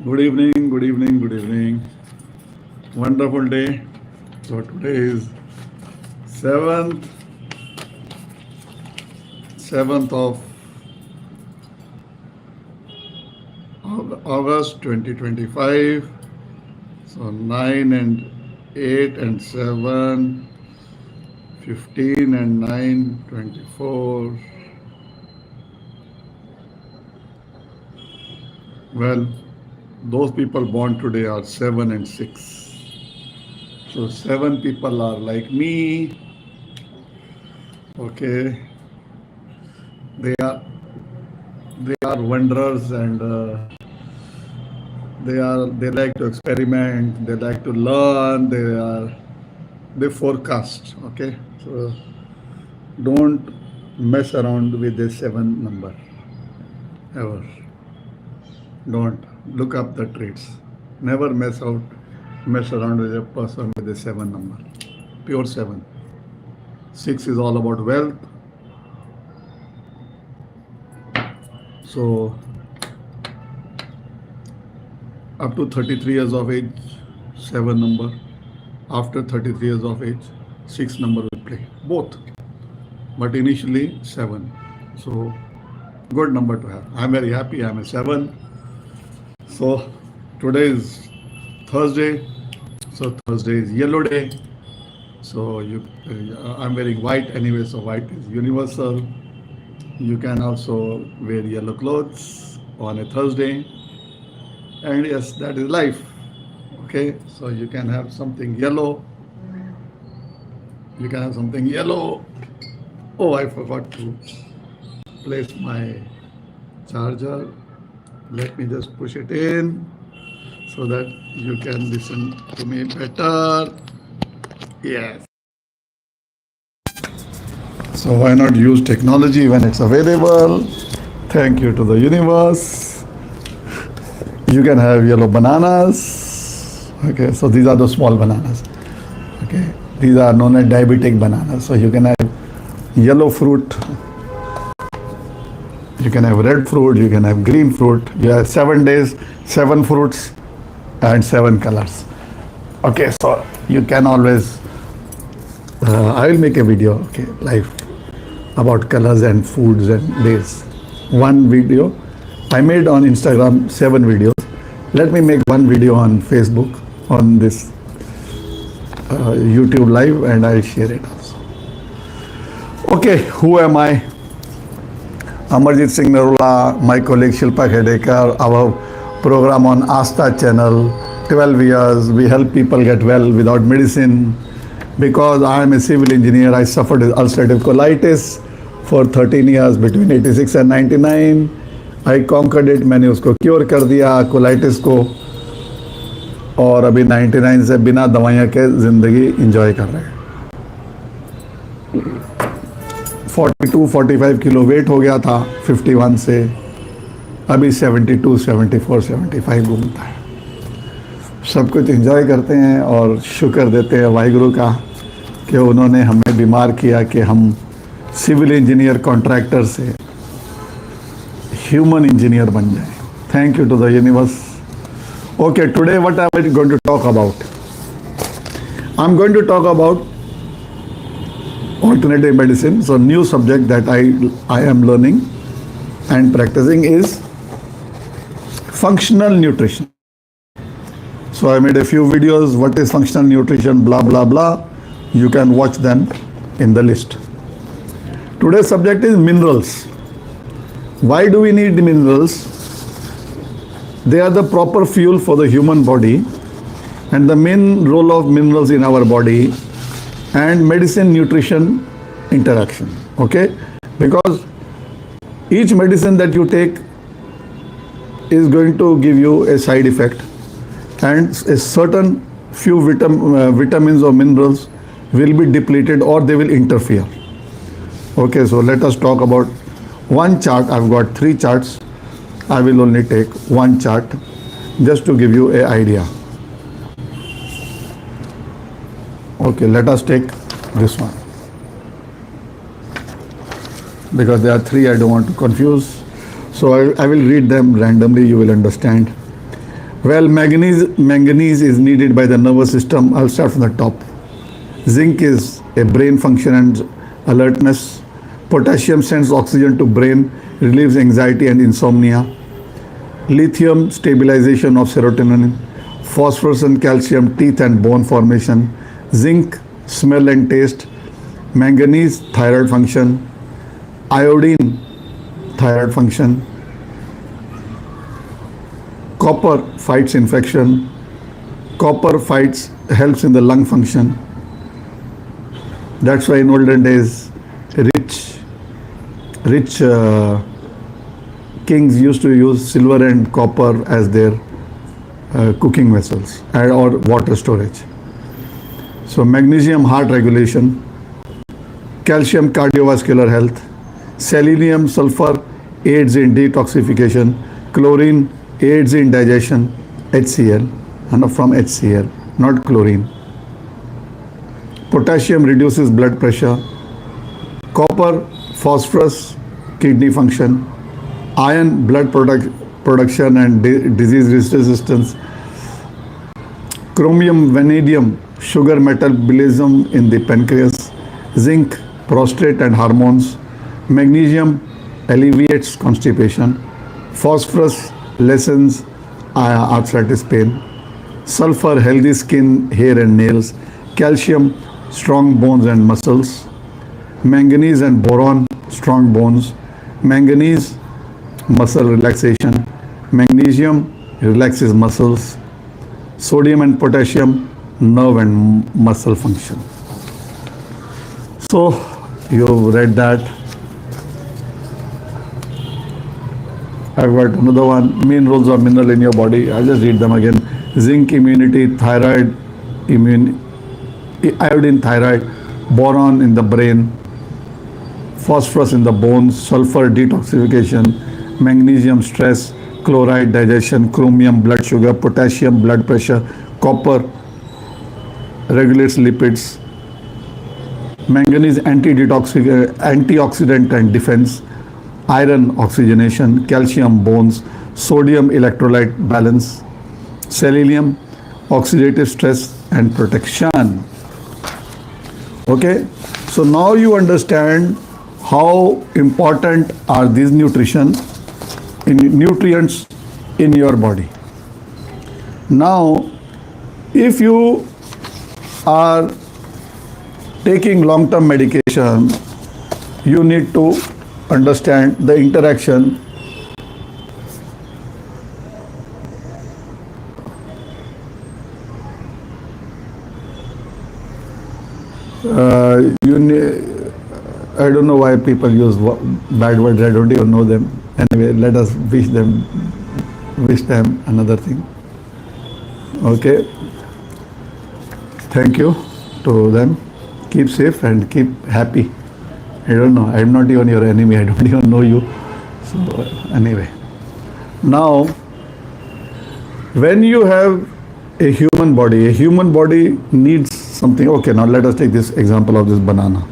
Good evening, good evening, good evening. Wonderful day. So today is 7th, 7th of August 2025. So 9 and 8 and 7, 15 and 9, 24. Well, those people born today are 7 and 6. So 7 people are like me. Okay, they are they are wanderers and they like to experiment, they like to learn, they forecast. Okay, so don't mess around with this 7 number ever. Don't look up the traits. Never mess around with a person with a 7 number. Pure 7. 6 is all about wealth. So up to 33 years of age, 7 number. After 33 years of age, 6 number will play. Both. But initially 7. So good number to have. I'm very happy. I'm a 7. So today is Thursday. So Thursday is yellow day. So I'm wearing white anyway. So white is universal. You can also wear yellow clothes on a Thursday. And yes, that is life. Okay, so you can have something yellow. You can have something yellow. Oh, I forgot to place my charger. Let me just push it in so that you can listen to me better. Yes. So why not use technology when it's available? Thank you to the universe. You can have yellow bananas. Okay, so these are the small bananas. Okay, these are known as diabetic bananas. So you can have yellow fruit, you can have red fruit, you can have green fruit. You have 7 days, 7 fruits, and 7 colors. Okay, so you can always. I will make a video, okay, live about colors and foods and days. One video I made on Instagram, 7 videos. Let me make one video on Facebook on this YouTube live, and I'll share it also. Okay, who am I? Amarjit Singh Narula, my colleague Shilpa Khedekar, our program on Asta channel, 12 years. We help people get well without medicine. Because I am a civil engineer, I suffered with ulcerative colitis for 13 years between 86 and 99. I conquered it, मैंने उसको cure कर दिया colitis को, और अभी 99 से बिना दवाइयाँ के ज़िंदगी इंजॉय कर रहे हैं. 42-45 किलो वेट हो गया था 51 से, अभी 72, 74, 75 घूमता है. सब कुछ इंजॉय करते हैं और शुक्र देते हैं वाहिगुरु का कि उन्होंने हमें बीमार किया कि हम सिविल इंजीनियर कॉन्ट्रैक्टर से ह्यूमन इंजीनियर बन जाए. Thank you to the universe. Okay, today what I am going to talk about? I am going to talk about alternative medicine. So new subject that I am learning and practicing is functional nutrition. So I made a few videos, what is functional nutrition, blah blah blah. You can watch them in the list. Today's subject is minerals. Why do we need the minerals? They are the proper fuel for the human body, and the main role of minerals in our body and medicine nutrition interaction. Okay, because each medicine that you take is going to give you a side effect, and a certain few vitamins or minerals will be depleted or they will interfere. Okay, so let us talk about one chart. I've got 3 charts. I will only take one chart just to give you an idea. Okay, let us take this one. Because there are 3, I don't want to confuse. So I will read them randomly, you will understand. Well, manganese is needed by the nervous system. I'll start from the top. Zinc is a brain function and alertness. Potassium sends oxygen to brain, relieves anxiety and insomnia. Lithium, stabilization of serotonin. Phosphorus and calcium, teeth and bone formation. Zinc, smell and taste. Manganese, thyroid function. Iodine, thyroid function. Copper fights infection. Copper helps in the lung function. That's why in olden days, rich kings used to use silver and copper as their cooking vessels or water storage. So magnesium, heart regulation. Calcium, cardiovascular health. Selenium, sulfur aids in detoxification. Chlorine aids in digestion. HCl, and from HCl, not chlorine. Potassium reduces blood pressure. Copper, phosphorus, kidney function. Iron, blood production and disease resistance. Chromium, vanadium, sugar metabolism in the pancreas. Zinc, prostate and hormones. Magnesium alleviates constipation. Phosphorus lessens arthritis pain. Sulfur, healthy skin, hair and nails. Calcium, strong bones and muscles. Manganese and boron, strong bones. Manganese, muscle relaxation. Magnesium relaxes muscles. Sodium and potassium, nerve and muscle function. So you read that. I've got another one, main roles of mineral in your body. I'll just read them again. Zinc, immunity. Thyroid, iodine, thyroid. Boron in the brain. Phosphorus in the bones. Sulfur, detoxification. Magnesium, stress. Chloride, digestion. Chromium, blood sugar. Potassium, blood pressure. Copper regulates lipids. Manganese, antioxidant and defense. Iron, oxygenation. Calcium, bones. Sodium, electrolyte balance. Selenium, oxidative stress and protection. Okay, so now you understand how important are these nutrients in your body. Now, if you are taking long-term medication, you need to understand the interaction I don't know why people use bad words. I don't even know them. Anyway, let us wish them another thing. Okay. Thank you to them. Keep safe and keep happy. I don't know. I'm not even your enemy. I don't even know you. So anyway, now when you have a human body needs something. Okay, now let us take this example of this banana.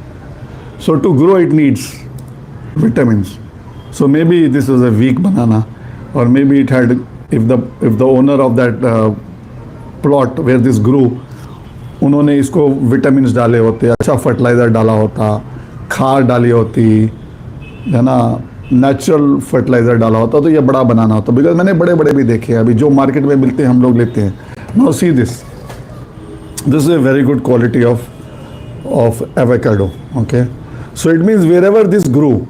So to grow, it needs vitamins. So maybe this was a weak banana, or maybe it had, if the owner of that plot where this grew, उन्होंने इसको vitamins डाले होते, अच्छा fertiliser डाला होता, खाद डाली होती है ना, नेचुरल फर्टिलाइज़र डाला होता, तो ये बड़ा बनाना होता. बिकॉज मैंने बड़े बड़े भी देखे हैं, अभी जो मार्केट में मिलते हैं हम लोग लेते हैं. Now see this is a very good quality of avocado. Okay, so it means wherever this grew,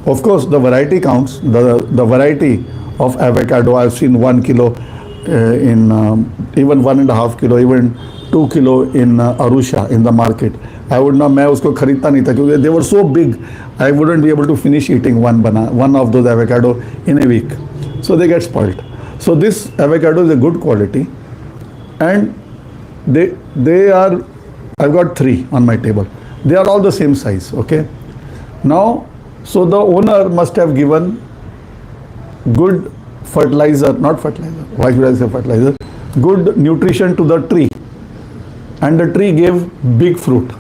of course the variety counts. The variety of avocado, I've seen 1 kilo in even 1.5 kilo, even 2 kilo in Arusha in the market. I would not, मैं उसको खरीदता नहीं था क्योंकि they were so big, I wouldn't be able to finish eating one of those avocado in a week. So they get spoiled. So this avocado is a good quality, and they are, I've got 3 on my table. They are all the same size. Okay. Now, so the owner must have given good fertilizer, not fertilizer. Why should I say fertilizer? Good nutrition to the tree, and the tree gave big fruit.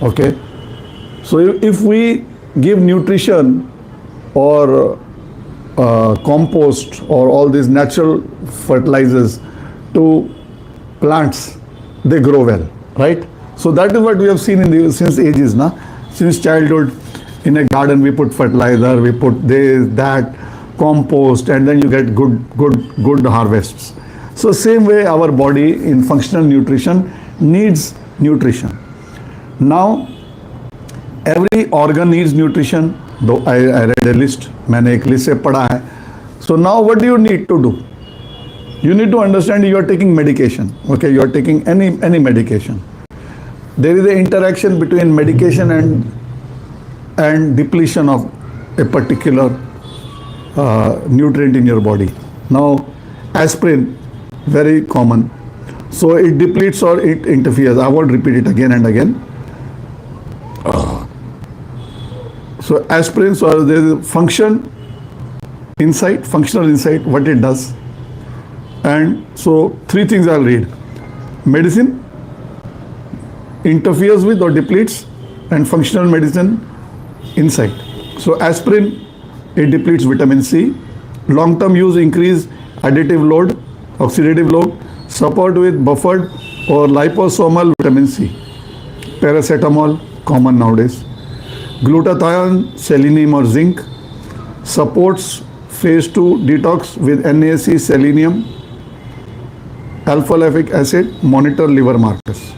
Okay. So if we give nutrition or compost or all these natural fertilizers to plants, they grow well, right? So that is what we have seen in the since ages, na? Since childhood. In a garden, we put fertilizer, we put this, that, compost, and then you get good harvests. So same way, our body in functional nutrition needs nutrition. Now, every organ needs nutrition. Though I read a list, मैंने एक list से पढ़ा है. So now, what do you need to do? You need to understand you are taking medication. Okay, you are taking any medication. There is an interaction between medication and depletion of a particular nutrient in your body. Now, aspirin, very common. So it depletes or it interferes. I won't repeat it again and again. So aspirin, so there is a functional insight, what it does. And so three things I'll read. Medicine interferes with or depletes, and functional medicine insight. So aspirin, it depletes vitamin C. Long-term use increase additive load, oxidative load, support with buffered or liposomal vitamin C. Paracetamol, common nowadays. Glutathione, selenium or zinc, supports phase 2 detox with NAC, selenium. Alpha-lactic acid, monitor liver markers.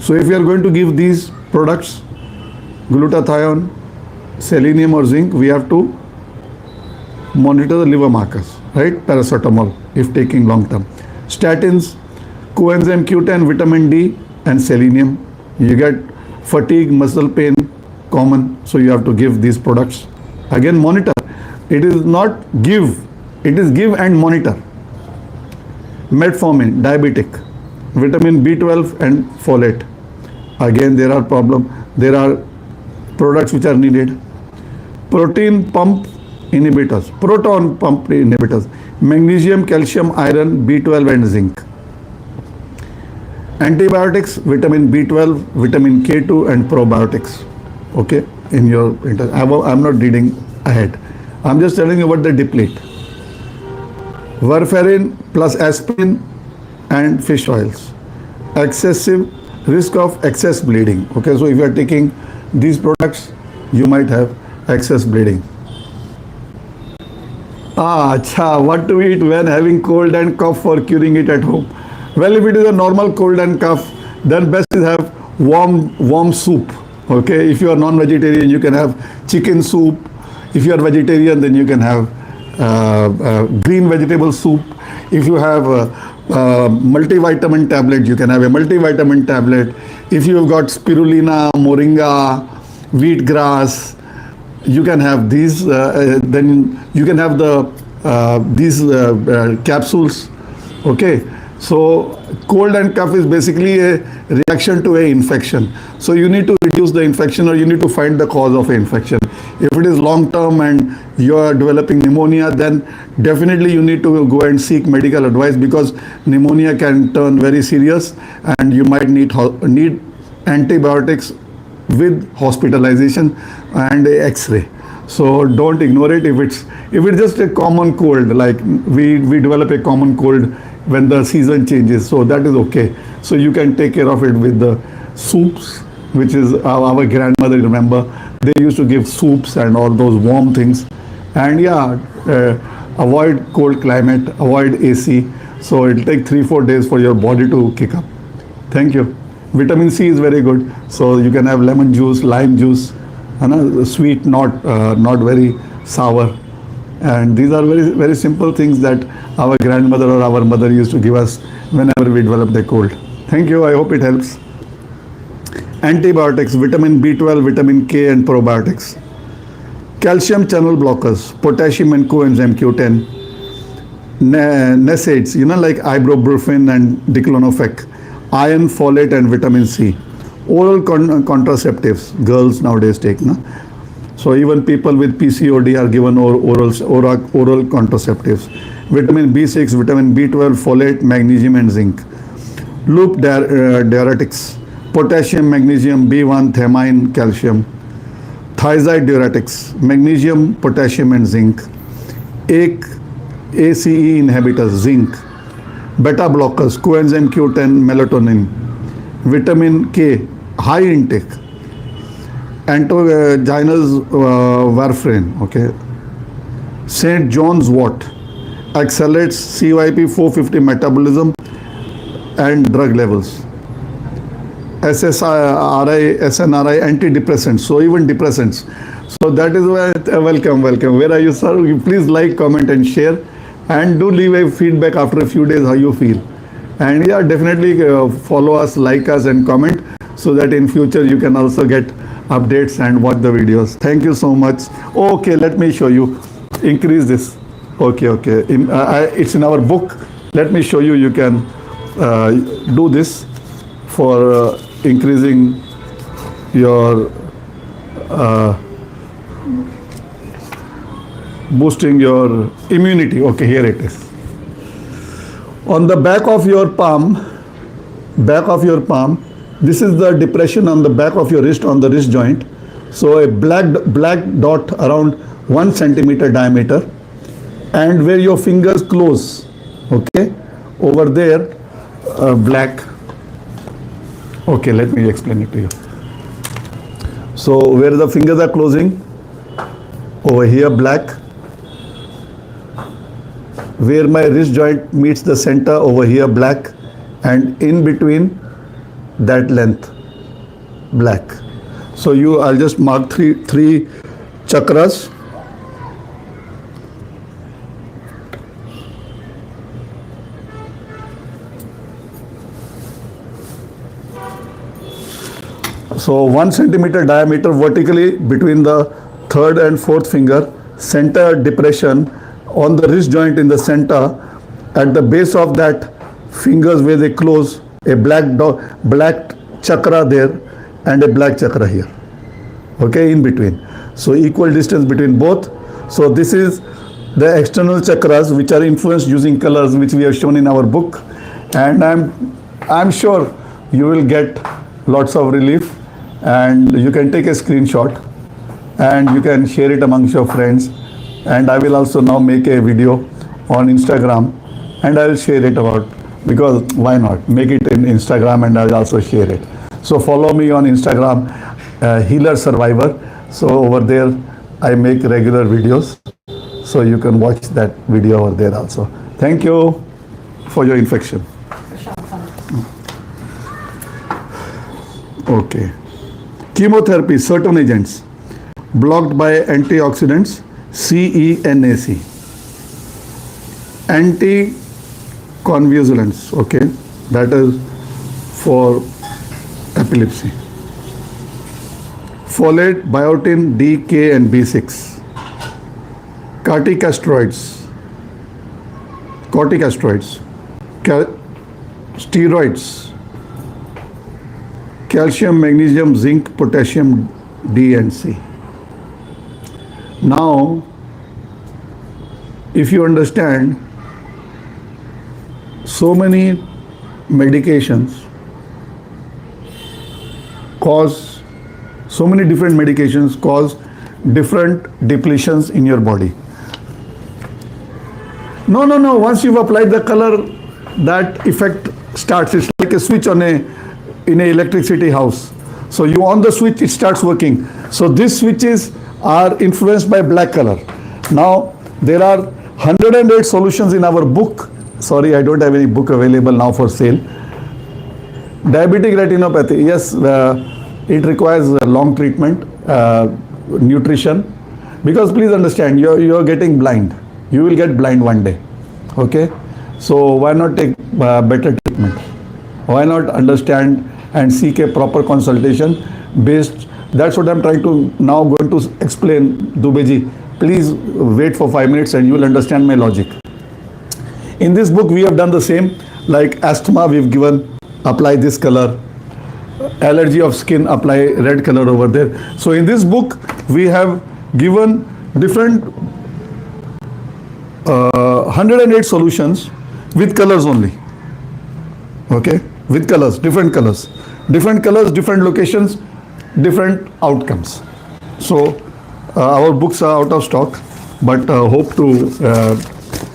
So if you are going to give these products, glutathione, selenium or zinc, we have to monitor the liver markers, right? Paracetamol, if taking long term. Statins, coenzyme Q10, vitamin D and selenium. You get fatigue, muscle pain, common. So you have to give these products. Again, monitor. It is not give, it is give and monitor. Metformin, diabetic, vitamin B12 and folate. Again, there are problem. There are products which are needed. Protein pump inhibitors, proton pump inhibitors, magnesium, calcium, iron, B12 and zinc. Antibiotics, vitamin B12, vitamin K2 and probiotics. Okay, in your, I'm not reading ahead. I'm just telling you what they deplete. Warfarin plus aspirin and fish oils. Excessive risk of excess bleeding. Okay, so if you are taking these products, you might have excess bleeding. Acha, what to eat when having cold and cough for curing it at home? Well, if it is a normal cold and cough, then best is have warm soup. Okay, if you are non-vegetarian, you can have chicken soup. If you are vegetarian, then you can have green vegetable soup. If you have multivitamin tablet, you can have a multivitamin tablet. If you have got spirulina, moringa, wheatgrass, you can have these. Then you can have these capsules. Okay. So cold and cough is basically a reaction to an infection. So you need to reduce the infection, or you need to find the cause of an infection. If it is long term and you are developing pneumonia, then definitely you need to go and seek medical advice, because pneumonia can turn very serious and you might need antibiotics with hospitalization and X-ray. So don't ignore it. If it's just a common cold, like we develop a common cold when the season changes, so that is okay. So you can take care of it with the soups, which is our grandmother, remember, they used to give soups and all those warm things. And yeah, avoid cold climate, avoid AC. So it'll take 3-4 days for your body to kick up. Thank you. Vitamin C is very good. So you can have lemon juice, lime juice, sweet, not very sour. And these are very, very simple things that our grandmother or our mother used to give us whenever we developed a cold. Thank you. I hope it helps. Antibiotics, vitamin B12, vitamin K and probiotics. Calcium channel blockers, potassium and coenzyme Q10. NSAIDs, like ibuprofen and diclofenac. Iron, folate and vitamin C. Oral contraceptives, girls nowadays take. So even people with PCOD are given oral contraceptives. Vitamin B6, vitamin B12, folate, magnesium and zinc. Loop diuretics, potassium, magnesium, B1, thiamine, calcium. Thiazide diuretics, magnesium, potassium and zinc. एक ACE inhibitors, zinc, beta blockers, coenzyme Q10, melatonin, vitamin K, high intake, antiginous warfarin, okay, St. John's wort, accelerates CYP450 metabolism and drug levels. SSRI, SNRI, antidepressants, so even depressants. So that is why, welcome. Where are you, sir? Please like, comment and share, and do leave a feedback after a few days how you feel. And yeah, definitely follow us, like us and comment, so that in future you can also get updates and watch the videos. Thank you so much. Okay, let me show you. Increase this. Okay. It's in our book. Let me show you. You can do this for increasing your boosting your immunity. Okay, here it is. On the back of your palm, this is the depression on the back of your wrist, on the wrist joint. So a black dot around 1 centimeter diameter, and where your fingers close, okay, over there, black. Okay, let me explain it to you. So where the fingers are closing, over here black. Where my wrist joint meets the center, over here black, and in between that length, black. So I'll just mark three chakras. So 1 centimeter diameter vertically between the third and fourth finger, center depression on the wrist joint in the center, at the base of that fingers where they close, a black chakra there and a black chakra here, okay, in between. So equal distance between both. So this is the external chakras which are influenced using colors, which we have shown in our book, and I'm sure you will get lots of relief, and you can take a screenshot and you can share it amongst your friends. And I will also now make a video on Instagram, and I will share it about, because why not make it in Instagram, and I will also share it. So follow me on Instagram, Healer Survivor. So over there I make regular videos, so you can watch that video over there also. Thank you for your infection. Okay. Chemotherapy, certain agents blocked by antioxidants, CENAC, anticonvulsants, okay, that is for epilepsy, folate, biotin, D, K and B6, corticosteroids, steroids, calcium, magnesium, zinc, potassium, D and C. Now, if you understand, so many medications cause, so many different medications cause different depletions in your body. No, once you've applied the color, that effect starts. It's like a switch in an electricity house. So you on the switch, it starts working. So these switches are influenced by black color. Now there are 108 solutions in our book. Sorry, I don't have any book available now for sale. Diabetic retinopathy, yes, it requires a long treatment, nutrition, because please understand, you're getting blind. You will get blind one day, okay? So why not take better treatment? Why not understand and seek a proper consultation based? That's what I'm trying to now going to explain. Dubeji, please wait for 5 minutes and you will understand my logic. In this book we have done the same, like asthma we've given, apply this color, allergy of skin, apply red color over there. So in this book we have given different 108 solutions with colors only, okay, with colors, different colors, different locations, different outcomes. So our books are out of stock. but hope to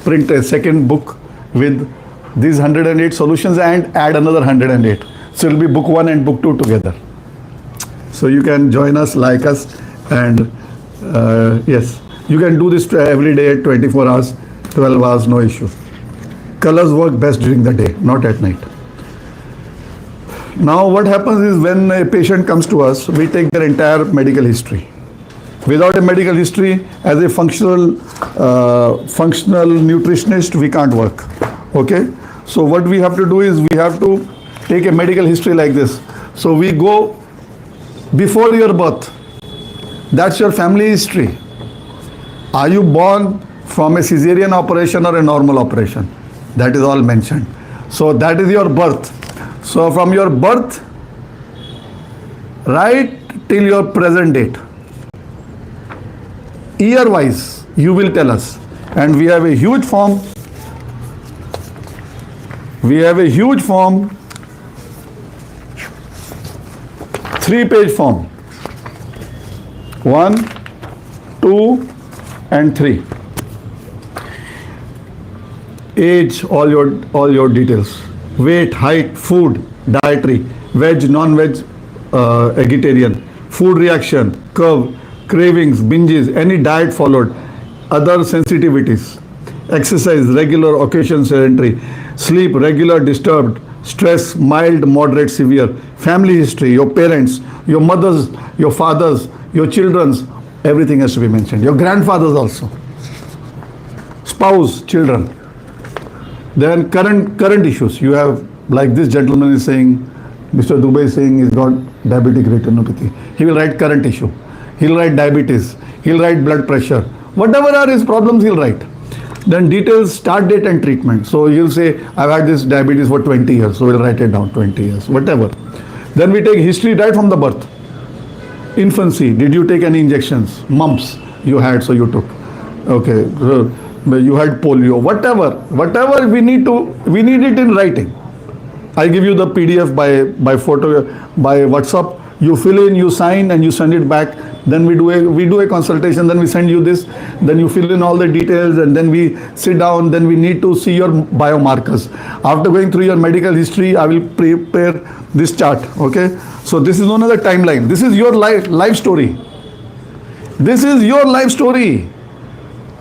print a second book with these 108 solutions and add another 108. So it will be book 1 and book 2 together. So you can join us, like us, and yes, you can do this every day at 24 hours, 12 hours, no issue. Colors work best during the day, not at night. Now what happens is when a patient comes to us, we take their entire medical history. Without a medical history, as a functional nutritionist, we can't work. Okay? So what we have to do is we have to take a medical history like this. So we go before your birth. That's your family history. Are you born from a cesarean operation or a normal operation? That is all mentioned. So that is your birth. So from your birth right till your present date, year wise, you will tell us. And we have a huge form. We have a huge form, 3-page form. 1, 2, and 3. Age, all your details. Weight, height, food, dietary, veg, non-veg, vegetarian, food reaction, curve, cravings, binges, any diet followed, other sensitivities, exercise, regular, occasion, sedentary, sleep, regular, disturbed, stress, mild, moderate, severe, family history, your parents, your mothers, your fathers, your children's, everything has to be mentioned. Your grandfathers also, spouse, children. Then current issues. You have, like this gentleman is saying, Mr. Dubey is saying he's got diabetic retinopathy. He will write current issue. He'll write diabetes. He'll write blood pressure. Whatever are his problems, he'll write. Then details, start date and treatment. So he'll say, I've had this diabetes for 20 years. So we'll write it down, 20 years, whatever. Then we take history right from the birth. Infancy, did you take any injections? Mumps you had, so you took. Okay. You had polio, whatever we need it in writing. I give you the PDF by photo, by WhatsApp. You fill in, you sign, and you send it back. Then we do a consultation. Then we send you this. Then you fill in all the details, and then we sit down. Then we need to see your biomarkers. After going through your medical history, I will prepare this chart. Okay. So this is known as a timeline. This is your life story. This is your life story.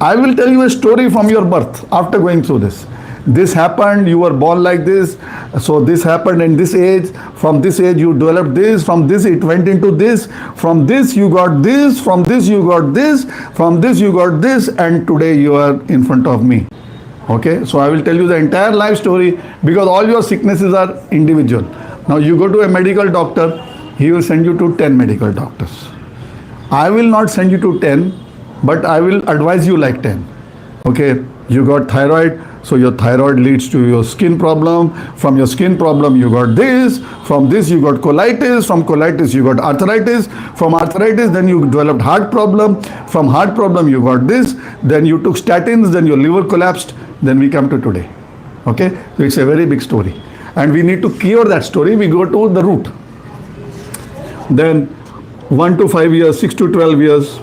I will tell you a story from your birth after going through this. This happened, you were born like this, so this happened in this age, from this age you developed this, from this it went into this, from this you got this, from this you got this, from this you got this, and today you are in front of me. Okay, so I will tell you the entire life story because all your sicknesses are individual. Now you go to a medical doctor, he will send you to 10 medical doctors. I will not send you to 10, but I will advise you like 10. Okay, you got thyroid, so your thyroid leads to your skin problem. From your skin problem, you got this. From this, you got colitis. From colitis, you got arthritis. From arthritis, then you developed heart problem. From heart problem, you got this. Then you took statins, then your liver collapsed. Then we come to today. Okay, so it's a very big story. And we need to cure that story. We go to the root. Then 1 to 5 years, 6 to 12 years,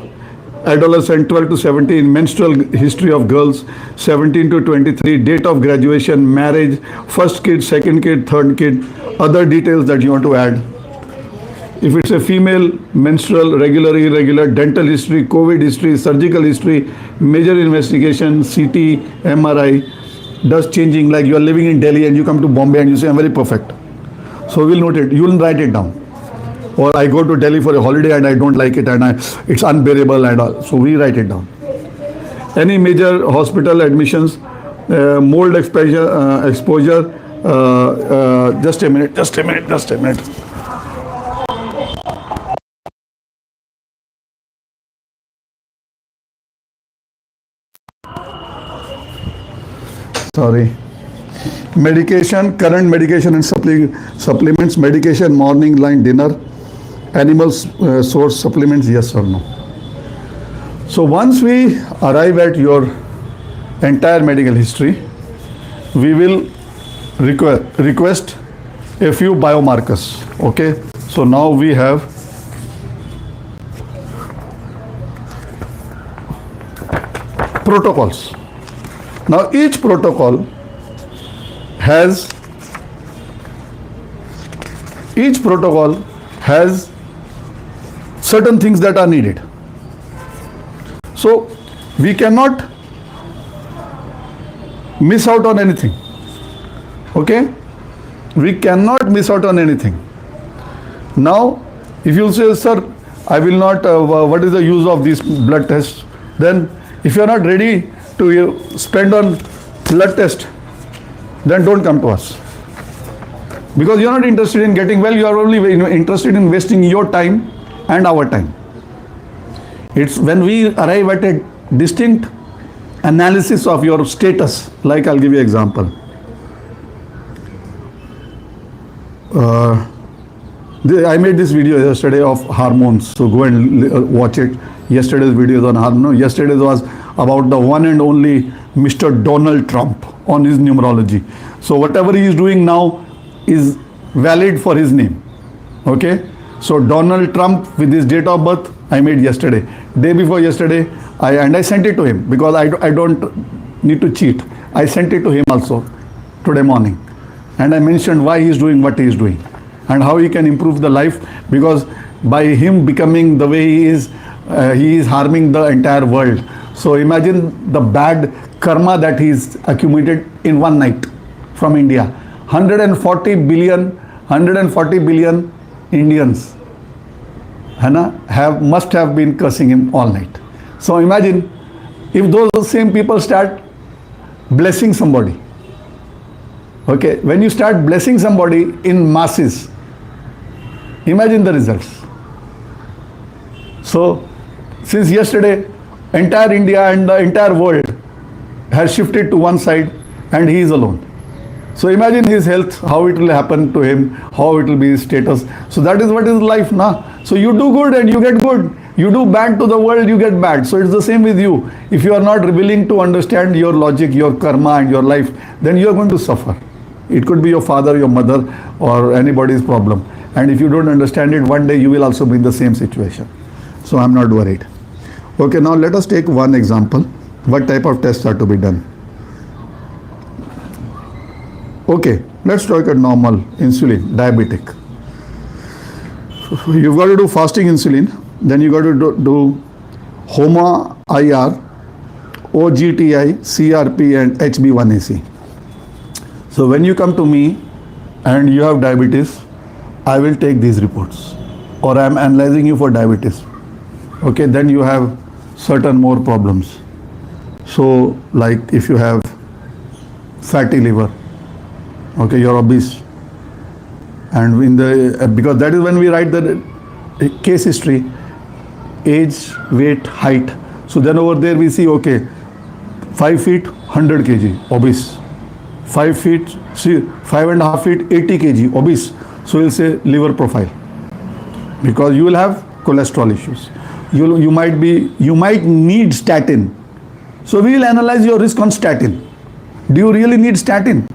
adolescent, 12 to 17, menstrual history of girls, 17 to 23, date of graduation, marriage, first kid, second kid, third kid, other details that you want to add. If it's a female, menstrual, regular, irregular, dental history, COVID history, surgical history, major investigation, CT, MRI, dust changing, like you are living in Delhi and you come to Bombay and you say, I'm very perfect. So we'll note it, you will write it down. Or I go to Delhi for a holiday and I don't like it and it's unbearable and all. So we write it down. Any major hospital admissions, mold exposure, just a minute. Sorry. Medication, current medication and supplements, medication, morning, line, dinner, animal source supplements, yes or no. So once we arrive at your entire medical history, we will request a few biomarkers. Okay, so now we have protocols. Now each protocol has certain things that are needed. So we cannot miss out on anything. Okay? We cannot miss out on anything. Now, if you say, sir, I will not, what is the use of these blood tests? Then, if you are not ready to spend on blood test, then don't come to us. Because you are not interested in getting well, you are only interested in wasting your time and our time. It's when we arrive at a distinct analysis of your status, like I'll give you an example. I made this video yesterday of hormones, so go and watch it. Yesterday's video is on hormones. Yesterday's was about the one and only Mr. Donald Trump on his numerology. So whatever he is doing now is valid for his name. Okay? So Donald Trump with his date of birth, I made yesterday. Day before yesterday, I sent it to him because I don't need to cheat. I sent it to him also today morning. And I mentioned why he is doing what he is doing and how he can improve the life, because by him becoming the way he is harming the entire world. So imagine the bad karma that he's accumulated in one night from India. 140 billion Indians must have been cursing him all night. So imagine if those same people start blessing somebody. Okay, when you start blessing somebody in masses, imagine the results. So since yesterday, entire India and the entire world has shifted to one side and he is alone. So imagine his health, how it will happen to him, how it will be his status. So that is what is life now. So you do good and you get good. You do bad to the world, you get bad. So it's the same with you. If you are not willing to understand your logic, your karma and your life, then you are going to suffer. It could be your father, your mother, or anybody's problem. And if you don't understand it, one day you will also be in the same situation. So I'm not worried. Okay, now let us take one example. What type of tests are to be done? Okay, let's look at normal insulin, diabetic. You've got to do fasting insulin, then you got to do HOMA-IR, OGTI, CRP and HB1AC. So when you come to me and you have diabetes, I will take these reports, or I am analyzing you for diabetes. Okay, then you have certain more problems. So like if you have fatty liver, okay, you're obese, and in the because that is when we write the case history, age, weight, height. So then over there we see, okay, 5 feet 100 kg obese, 5 feet 5.5 feet 80 kg obese. So we'll say liver profile, because you will have cholesterol issues. You might need statin. So we will analyze your risk on statin. Do you really need statin?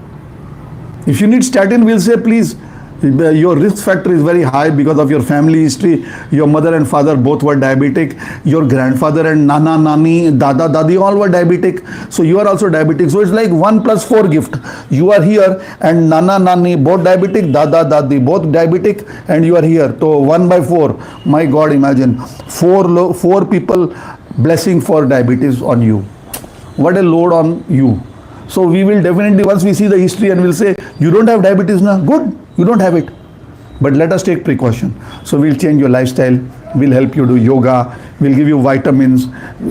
If you need statin, we'll say, please, your risk factor is very high because of your family history. Your mother and father both were diabetic. Your grandfather and nana, nani, dada, dadi all were diabetic. So you are also diabetic. So it's like 1 + 4 gift. You are here and nana, nani both diabetic, dada, dadi both diabetic, and you are here. So 1/4. My God, imagine 4 people blessing for diabetes on you. What a load on you. So we will definitely, once we see the history and we'll say, you don't have diabetes now, good, you don't have it. But let us take precaution. So we'll change your lifestyle, we'll help you do yoga, we'll give you vitamins.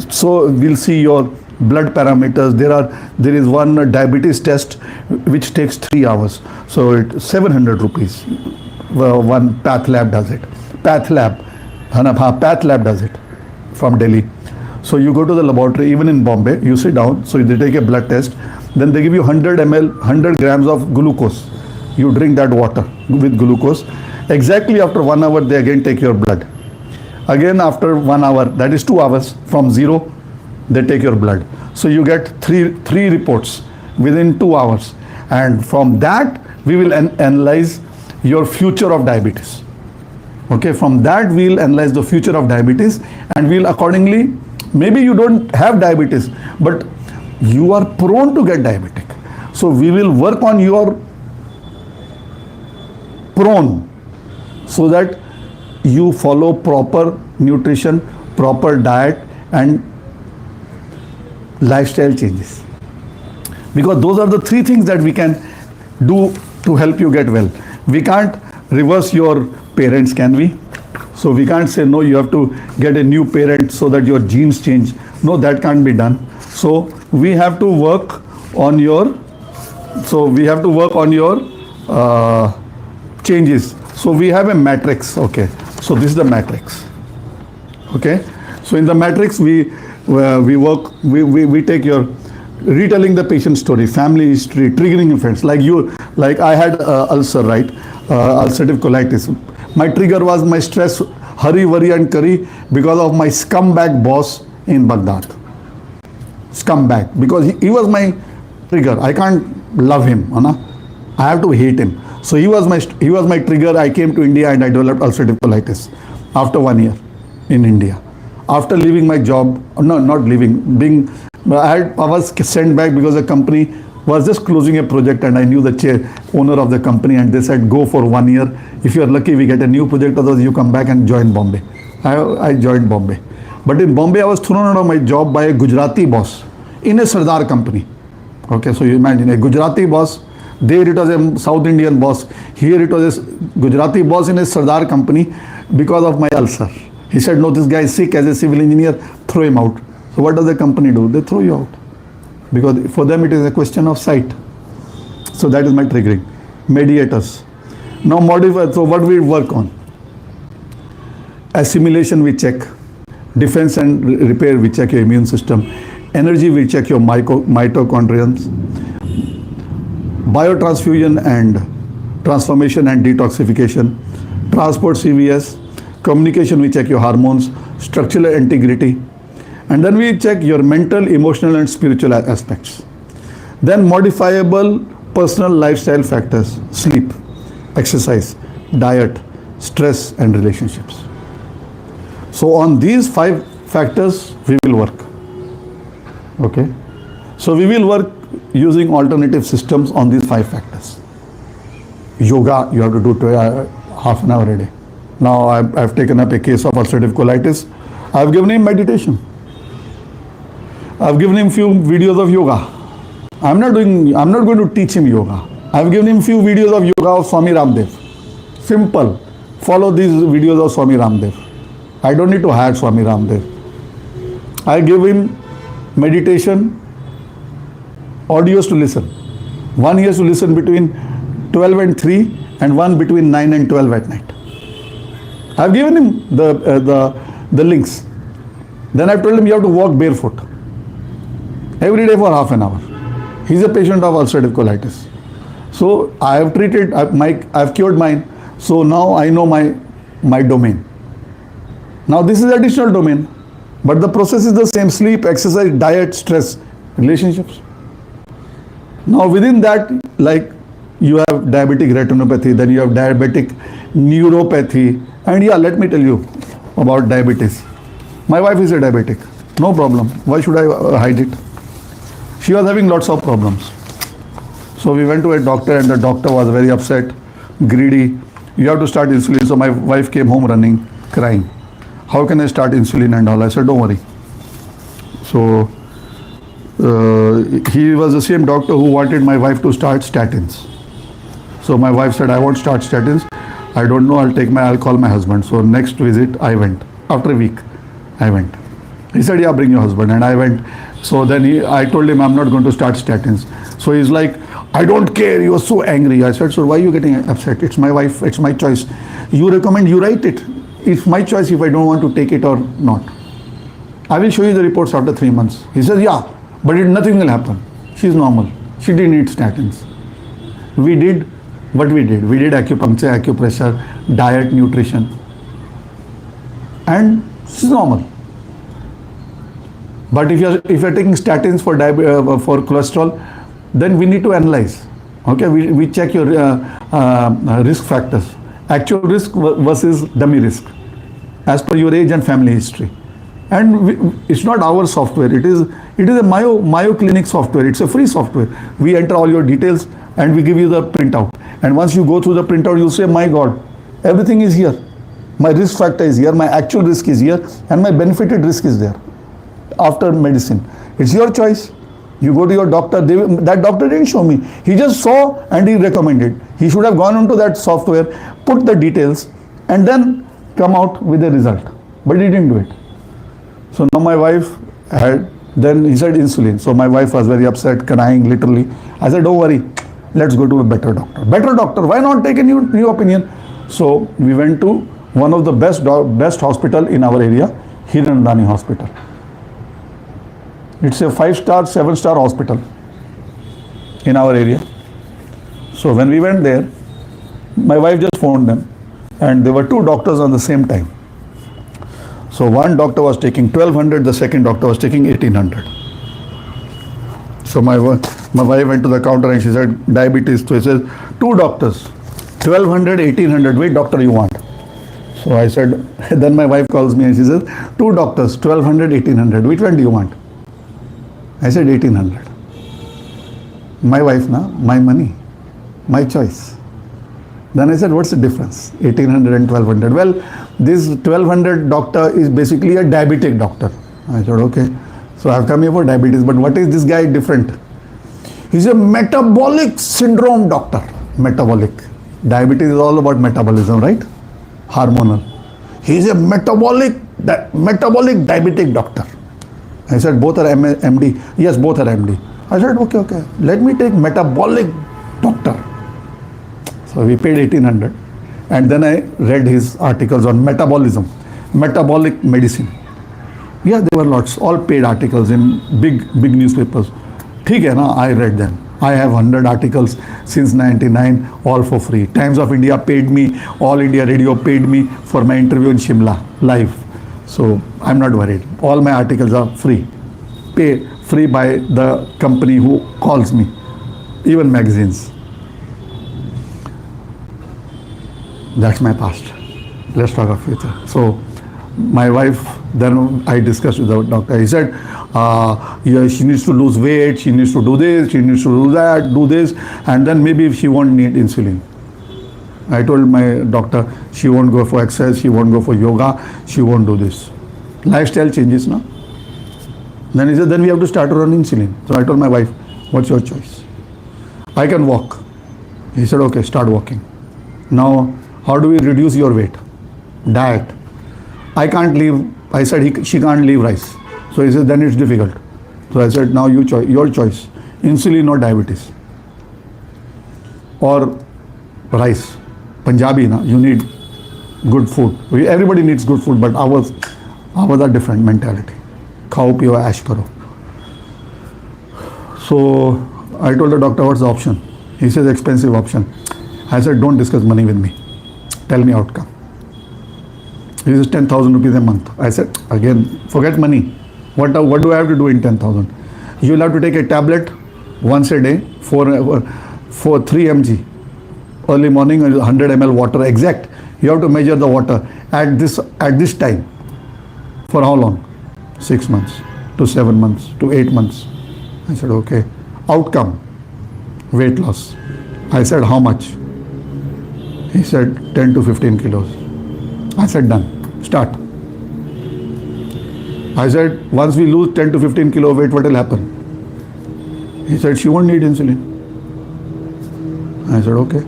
So we'll see your blood parameters. There is one diabetes test which takes 3 hours. So it's 700 rupees. One Path Lab does it. Path Lab does it from Delhi. So you go to the laboratory, even in Bombay, you sit down, so they take a blood test, then they give you 100 ml, 100 grams of glucose. You drink that water with glucose. Exactly after 1 hour, they again take your blood. Again after 1 hour, that is 2 hours, from 0, they take your blood. So you get three reports within 2 hours. And from that, we will analyze your future of diabetes. Okay, from that we'll analyze the future of diabetes and we'll accordingly Maybe you don't have diabetes, but you are prone to get diabetic. So we will work on your prone so that you follow proper nutrition, proper diet and lifestyle changes. Because those are the three things that we can do to help you get well. We can't reverse your parents, can we? So we can't say, no, you have to get a new parent so that your genes change. No, that can't be done. So we have to work on your, changes. So we have a matrix, okay. So this is the matrix, okay. So in the matrix, we take your retelling the patient story, family history, triggering events. Like I had ulcer, right? Ulcerative colitis. My trigger was my stress, hurry, worry and curry because of my scumbag boss in Baghdad. Scumbag, because he was my trigger. I can't love him, I have to hate him. So he was my trigger. I came to India and I developed ulcerative colitis after 1 year in India. After leaving my job, no, not leaving, I was sent back because the company was just closing a project and I knew the owner of the company and they said, go for 1 year. If you're lucky, we get a new project, otherwise you come back and join Bombay. I joined Bombay. But in Bombay, I was thrown out of my job by a Gujarati boss in a Sardar company. Okay, so you imagine a Gujarati boss. There it was a South Indian boss. Here it was a Gujarati boss in a Sardar company because of my ulcer. He said, no, this guy is sick as a civil engineer, throw him out. So what does the company do? They throw you out. Because for them it is a question of sight. So that is my triggering. Mediators. Now modify, so what we work on? Assimilation we check. Defense and repair we check your immune system. Energy we check your mitochondria. Biotransfusion and transformation and detoxification. Transport CVS. Communication we check your hormones. Structural integrity. And then we check your mental, emotional and spiritual aspects. Then modifiable personal lifestyle factors, sleep, exercise, diet, stress and relationships. So on these 5 factors we will work. Okay. So we will work using alternative systems on these 5 factors. Yoga, you have to do half an hour a day. Now I've taken up a case of ulcerative colitis. I've given him meditation. I've given him few videos of yoga. I'm not going to teach him yoga. I've given him few videos of yoga of Swami Ramdev. Simple. Follow these videos of Swami Ramdev. I don't need to hire Swami Ramdev. I give him meditation audios to listen. One he has to listen between 12 and 3 and one between 9 and 12 at night. I've given him the links. Then I've told him you have to walk barefoot every day for half an hour. He's a patient of ulcerative colitis. So I have treated, I've cured mine. So now I know my domain. Now this is additional domain. But the process is the same: sleep, exercise, diet, stress, relationships. Now within that, like you have diabetic retinopathy, then you have diabetic neuropathy. And yeah, let me tell you about diabetes. My wife is a diabetic. No problem. Why should I hide it? She was having lots of problems. So we went to a doctor and the doctor was very upset, greedy. You have to start insulin. So my wife came home running, crying. How can I start insulin and all? I said, don't worry. So he was the same doctor who wanted my wife to start statins. So my wife said, I won't start statins. I don't know, I'll call my husband. So next visit, I went. After a week, I went. He said, yeah, bring your husband. And I went. So then I told him, I'm not going to start statins. So he's like, I don't care. He was so angry. I said, so why are you getting upset? It's my wife. It's my choice. You recommend, you write it. It's my choice if I don't want to take it or not. I will show you the reports after 3 months. He says, yeah, but nothing will happen. She's normal. She didn't need statins. We did what we did. We did acupuncture, acupressure, diet, nutrition. And she's normal. But if you're taking statins for cholesterol, then we need to analyze. Okay, we check your risk factors. Actual risk versus dummy risk as per your age and family history. And it's not our software. It is a Mayo Clinic software. It's a free software. We enter all your details and we give you the printout. And once you go through the printout, you say, my God, everything is here. My risk factor is here, my actual risk is here, and my benefited risk is there after medicine. It's your choice. You go to your doctor. That doctor didn't show me. He just saw and he recommended. He should have gone into that software, put the details, and then come out with a result. But he didn't do it. So now my wife then he said insulin. So my wife was very upset, crying literally. I said, don't worry, let's go to a better doctor. Better doctor, why not take a new opinion? So we went to one of the best hospital in our area, Hirandani Hospital. It's a 5-star, 7-star hospital in our area. So when we went there, my wife just phoned them, and there were 2 doctors on the same time. So one doctor was taking 1,200, the second doctor was taking 1,800. So my wife went to the counter and she said, diabetes. So he says, 2 doctors, 1,200, 1,800, which doctor you want? So I said, then my wife calls me and she says, 2 doctors, 1,200, 1,800, which one do you want? I said 1,800. My wife, my money, my choice. Then I said, what's the difference? 1,800 and 1,200. Well, this 1,200 doctor is basically a diabetic doctor. I said, okay. So I've come here for diabetes, but what is this guy different? He's a metabolic syndrome doctor. Metabolic. Diabetes is all about metabolism, right? Hormonal. He's a metabolic diabetic doctor. I said, both are MD. Yes, both are MD. I said, okay. Let me take metabolic doctor. So we paid 1,800. And then I read his articles on metabolism, metabolic medicine. Yeah, there were lots, all paid articles in big newspapers. ठीक है ना, I read them. I have 100 articles since 99, all for free. Times of India paid me, All India Radio paid me for my interview in Shimla, live. So I'm not worried. All my articles are free. Pay free by the company who calls me, even magazines. That's my past. Let's talk of future. So my wife, then I discussed with the doctor. He said, yeah, she needs to lose weight, she needs to do this, she needs to do that, do this, and then maybe she won't need insulin. I told my doctor, she won't go for exercise, she won't go for yoga, she won't do this. Lifestyle changes now. Then he said, then we have to start her on insulin. So I told my wife, what's your choice? I can walk. He said, okay, start walking. Now, how do we reduce your weight? Diet. I can't leave. I said she can't leave rice. So he said, then it's difficult. So I said, now your choice. Insulin or diabetes. Or rice. Punjabi, you need good food. Everybody needs good food, but ours are different mentality. Khao piyo ash karo. So I told the doctor, what's the option? He says, expensive option. I said, don't discuss money with me. Tell me outcome. This is 10,000 rupees a month. I said, again, forget money. What do I have to do in 10,000? You'll have to take a tablet once a day for 3 mg. Early morning, 100 ml water, exact. You have to measure the water at this time. For how long? 6 months, to 7 months, to 8 months. I said, okay. Outcome, weight loss. I said, how much? He said, 10 to 15 kilos. I said, done. Start. I said, once we lose 10 to 15 kilo weight, what will happen? He said, she won't need insulin. I said, okay.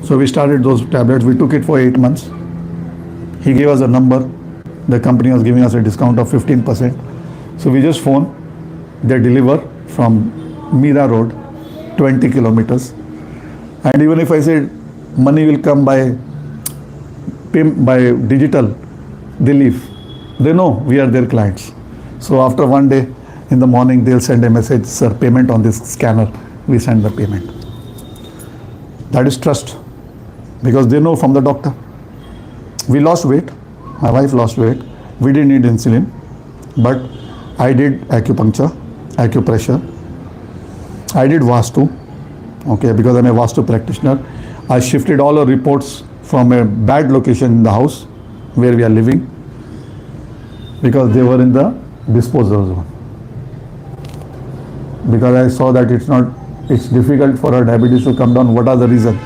So we started those tablets. We took it for 8 months. He gave us a number. The company was giving us a discount of 15%. So we just phone. They deliver from Mira Road, 20 kilometers. And even if I said money will come by digital, they leave. They know we are their clients. So after one day in the morning, they'll send a message, sir, payment on this scanner. We send the payment. That is trust, because they know from the doctor. We lost weight. My wife lost weight. We didn't need insulin, but I did acupuncture, acupressure. I did Vastu, okay, because I'm a Vastu practitioner. I shifted all our reports from a bad location in the house where we are living. because they were in the disposal zone. Because I saw that it's difficult for her diabetes to come down. What are the reasons?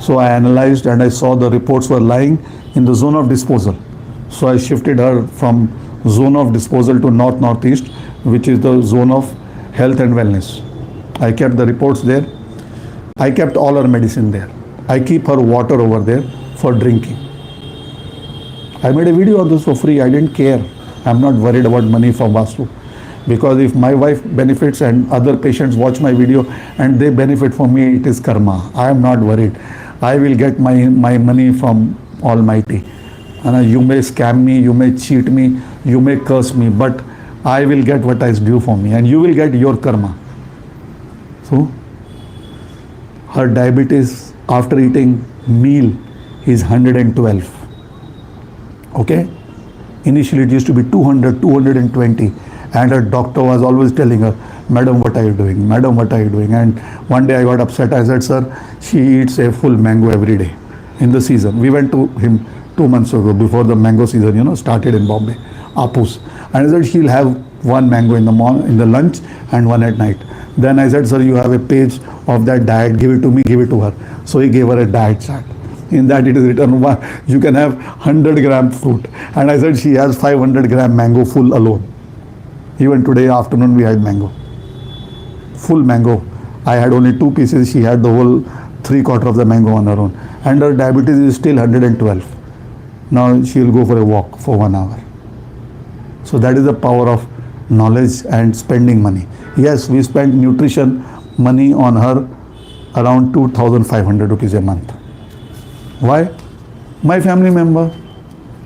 So I analyzed and I saw the reports were lying in the zone of disposal. So I shifted her from zone of disposal to northeast, which is the zone of health and wellness. I kept the reports there. I kept all her medicine there. I keep her water over there for drinking. I made a video on this for free. I didn't care. I'm not worried about money from Vastu. Because if my wife benefits and other patients watch my video and they benefit from me, it is karma. I am not worried. I will get my money from Almighty. And you may scam me, you may cheat me, you may curse me, but I will get what is due for me and you will get your karma. So, her diabetes after eating meal is 112. Okay? Initially it used to be 200, 220. And her doctor was always telling her, Madam, what are you doing? Madam, what are you doing? And one day I got upset. I said, sir, she eats a full mango every day in the season. We went to him 2 months ago before the mango season, started in Bombay, Apus. And I said, she'll have one mango in the lunch and one at night. Then I said, sir, you have a page of that diet. Give it to me, give it to her. So he gave her a diet chart. In that it is written, you can have 100-gram fruit. And I said, she has 500-gram mango full alone. Even today afternoon we had mango. Full mango. I had only 2 pieces. She had the whole 3/4 of the mango on her own. And her diabetes is still 112. Now she will go for a walk for 1 hour. So that is the power of knowledge and spending money. Yes, we spend nutrition money on her around 2,500 rupees a month. Why? My family member.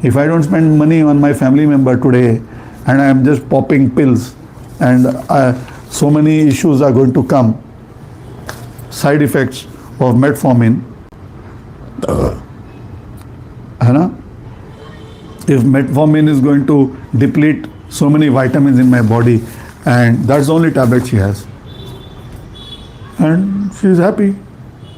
If I don't spend money on my family member today, and I am just popping pills, and so many issues are going to come, side effects of metformin. If metformin is going to deplete so many vitamins in my body, and that's the only tablet she has, and she is happy,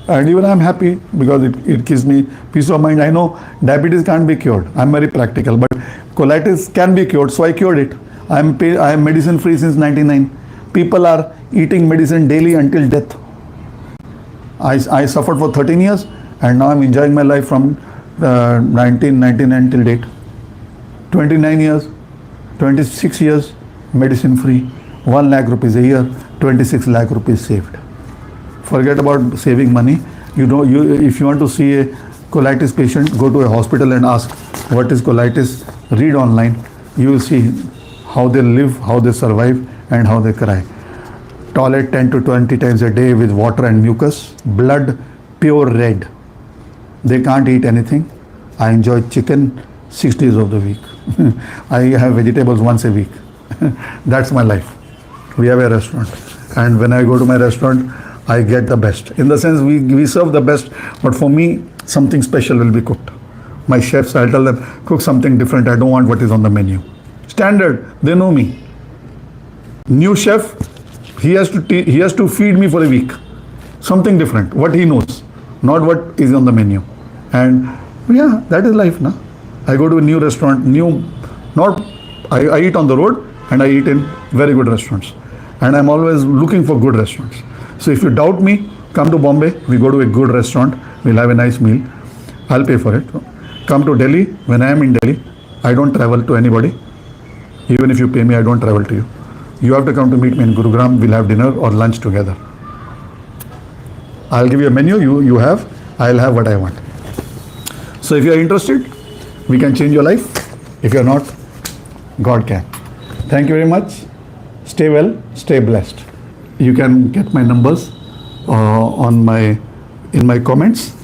and even I am happy because it gives me peace of mind. I know diabetes can't be cured. I'm very practical, but colitis can be cured, so I cured it. I am medicine free since 99. People are eating medicine daily until death. I suffered for 13 years and now I'm enjoying my life from 1999 till date. 29 years, 26 years medicine free, 1 lakh rupees a year, 26 lakh rupees saved. Forget about saving money. If you want to see a colitis patient, go to a hospital and ask what is colitis. Read online. You will see how they live, how they survive, and how they cry. Toilet 10 to 20 times a day with water and mucus. Blood pure red. They can't eat anything. I enjoy chicken 6 days of the week. I have vegetables once a week. That's my life. We have a restaurant. And when I go to my restaurant, I get the best. In the sense, we serve the best, but for me, something special will be cooked. My chefs, I'll tell them, cook something different. I don't want what is on the menu. Standard, they know me. New chef, he has to feed me for a week. Something different, what he knows, not what is on the menu. And yeah, that is life, na? I go to a new restaurant, I eat on the road and I eat in very good restaurants. And I'm always looking for good restaurants. So if you doubt me, come to Bombay, we go to a good restaurant, we'll have a nice meal. I'll pay for it. Come to Delhi, when I am in Delhi, I don't travel to anybody. Even if you pay me, I don't travel to you. You have to come to meet me in Gurugram, we'll have dinner or lunch together. I'll give you a menu, you have, I'll have what I want. So if you're interested, we can change your life. If you're not, God can. Thank you very much. Stay well, stay blessed. You can get my numbers in my comments.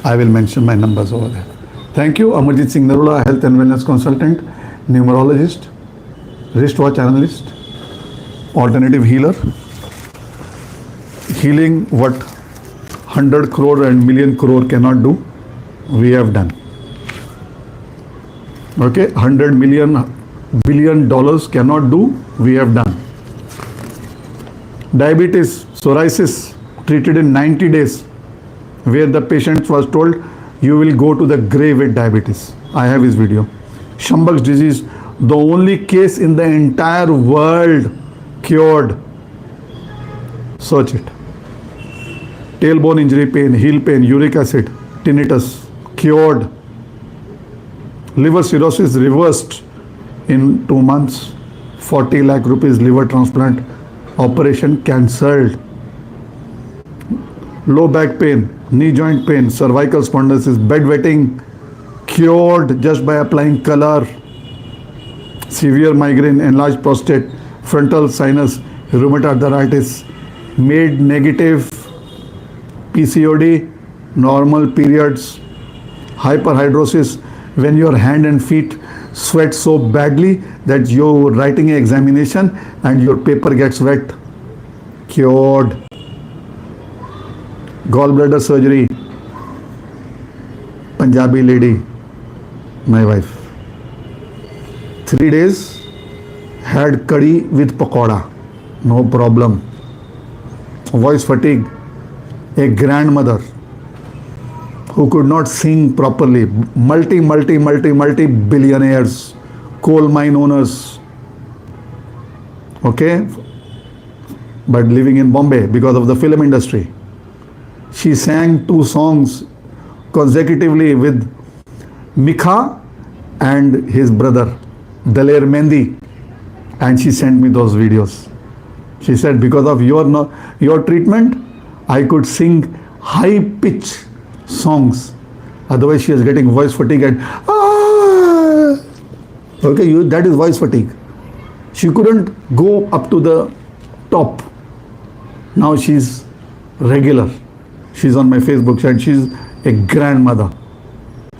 I will mention my numbers over there. Thank you. Amarjit Singh Narula, health and wellness consultant, numerologist, wristwatch analyst, alternative healer. Healing what 100 crore and million crore cannot do, we have done. Okay, 100 million billion dollars cannot do, we have done. Diabetes, psoriasis, treated in 90 days, where the patient was told, you will go to the grave with diabetes. I have his video. Schambach's disease, The only case in the entire world cured. Search it. Tailbone injury pain, heel pain, uric acid, tinnitus, cured. Liver cirrhosis reversed in 2 months. 40 lakh rupees liver transplant operation cancelled. Low back pain, knee joint pain, cervical spondylosis, bedwetting cured just by applying color. Severe migraine, enlarged prostate, frontal sinus, rheumatoid arthritis, made negative. PCOD, normal periods, hyperhidrosis, when your hand and feet sweat so badly that you're writing an examination and your paper gets wet, cured. Gallbladder surgery, Punjabi lady, my wife. 3 days, had curry with pakoda, no problem. Voice fatigue, a grandmother who could not sing properly, multi billionaires, coal mine owners, okay, but living in Bombay because of the film industry. She sang 2 songs consecutively with Mikha and his brother Daler Mendi, and she sent me those videos. She said, because of your treatment, I could sing high pitch songs. Otherwise, she is getting voice fatigue and okay, that is voice fatigue. She couldn't go up to the top. Now she's regular. She's on my Facebook and she's a grandmother.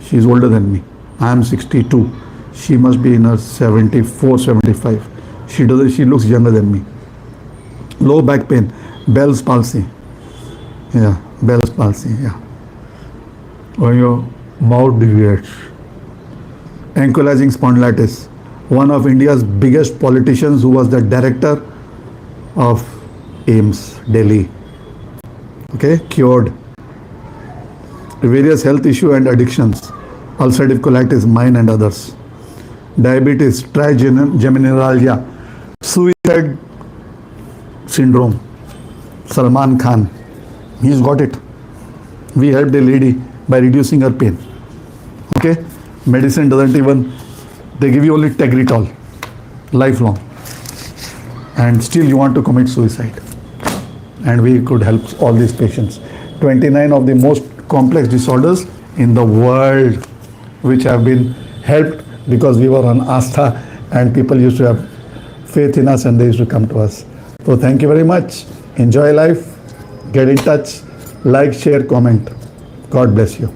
She's older than me. I am 62. She must be in her 74, 75. She looks younger than me. Low back pain, Bell's palsy. Yeah, Bell's palsy, yeah. When your mouth deviates. Ankylosing spondylitis. One of India's biggest politicians who was the director of AIIMS, Delhi. Okay, cured. Various health issue and addictions. Ulcerative colitis, mine and others. Diabetes, trigeminalgia, suicide syndrome. Salman Khan, he's got it. We helped a lady by reducing her pain. Okay, medicine doesn't even, they give you only Tegretol, lifelong, and still you want to commit suicide. And we could help all these patients. 29 of the most complex disorders in the world which have been helped because we were on Astha and people used to have faith in us and they used to come to us. So thank you very much. Enjoy life. Get in touch. Like, share, comment. God bless you.